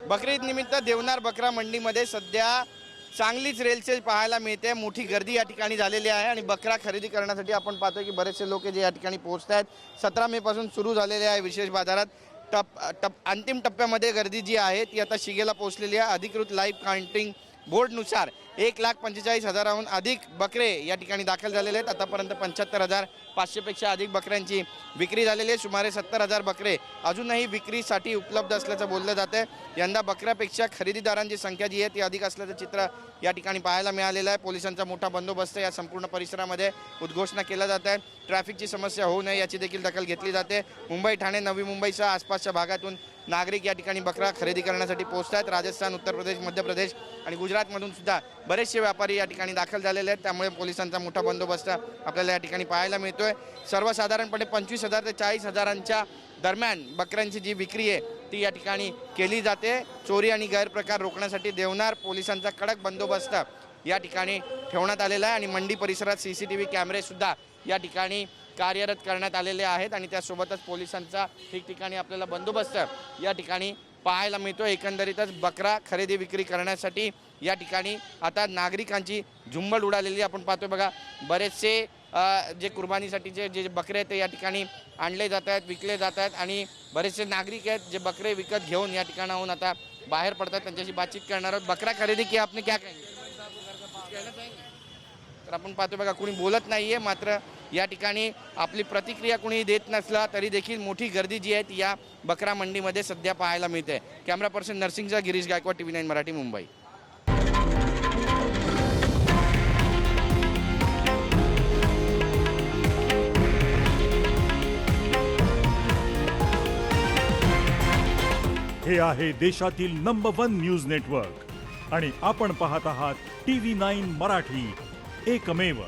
बकरी ईद निमित्त देवनार बकरा मंडीमध्ये सध्या चांगलीच रेलचेल पाहायला मिळते। मोठी गर्दी या ठिकाणी झालेली आहे आणि बकरा खरेदी करण्यासाठी आपण पाहतोय की बरेचसे लोक जे या ठिकाणी पोहोचत आहेत। 17 मे पासून सुरू झालेले आहे विशेष बाजारात। अंतिम टप्प्यामध्ये गर्दी जी आहे ती आता शिगेला पोहोचलेली आहे। अधिकृत लाईव्ह काउंटिंग बोर्डनुसार 1,45,000हून अधिक बकरे या ठिकाणी दाखल झालेले आहेत। आतापर्यंत 75,500 पेक्षा अधिक बकऱ्यांची विक्री झालेली आहे। सुमारे 70,000 बकरे अजूनही विक्रीसाठी उपलब्ध असल्याचं बोललं जातं। यंदा बकऱ्यापेक्षा खरेदीदारांची संख्या जी आहे ती अधिक असल्याचं चित्र या ठिकाणी पाहायला मिळालेलं आहे। पोलिसांचा मोठा बंदोबस्त या संपूर्ण परिसरामध्ये उद्घोषणा केला जात आहे। ट्रॅफिकची समस्या होऊ नये याची देखील दखल घेतली जाते। मुंबई, ठाणे, नवी मुंबईसह आसपासच्या भागातून नागरिक या ठिकाणी बकरा खरेदी करण्यासाठी पोहोचत आहेत। राजस्थान, उत्तर प्रदेश, मध्य प्रदेश आणि गुजरातमधून सुद्धा बरेचसे व्यापारी या ठिकाणी दाखल झालेले आहेत। त्यामुळे पोलिसांचा मोठा बंदोबस्त आपल्याला या ठिकाणी पाहायला मिळतोय। सर्वसाधारणपणे 25,000 ते 40,000च्या दरम्यान बकऱ्यांची जी विक्री आहे ती या ठिकाणी केली जाते। चोरी आणि गैरप्रकार रोखण्यासाठी देवनार पोलिसांचा कडक बंदोबस्त या ठिकाणी ठेवण्यात आलेला आहे आणि मंडी परिसरात CCTV कॅमेरे सुद्धा या ठिकाणी कार्यरत करण्यात आलेले आहेत आणि त्यासोबतच पोलिसांचा ठिकठिकाणी आपल्याला बंदोबस्त या ठिकाणी पाहायला मिळतो। एकंदरीतच बकरा खरेदी विक्री करण्यासाठी या ठिकाणी आता नागरिकांची झुंबड उडालेली आपण पाहतोय। बघा, बरेचसे जे कुर्बानीसाठीचे जे बकरे आहेत ते या ठिकाणी आणले जात आहेत, विकले जात आहेत आणि बरेचसे नागरिक आहेत जे बकरे विकत घेऊन या ठिकाणाहून आता बाहेर पडतात। त्यांच्याशी बातचीत करणार आहोत। बकरा खरेदी की आपने क्या कहेंगे? तर आपण पाहतोय बघा, कुणी बोलत नाहीये, मात्र या ठिकाणी आपली प्रतिक्रिया कुणी देत नसला तरी देखील मोठी गर्दी जी आहे ती या बकरा मंडीमध्ये सध्या पाहायला मिळते। कॅमेरा पर्सन नरसिंगचा गिरीश गायकवाड, TV9 मराठी, मुंबई। हे आहे देशातील नंबर 1 न्यूज नेटवर्क आणि आपण पाहत आहात TV9 मराठी, एकमेव।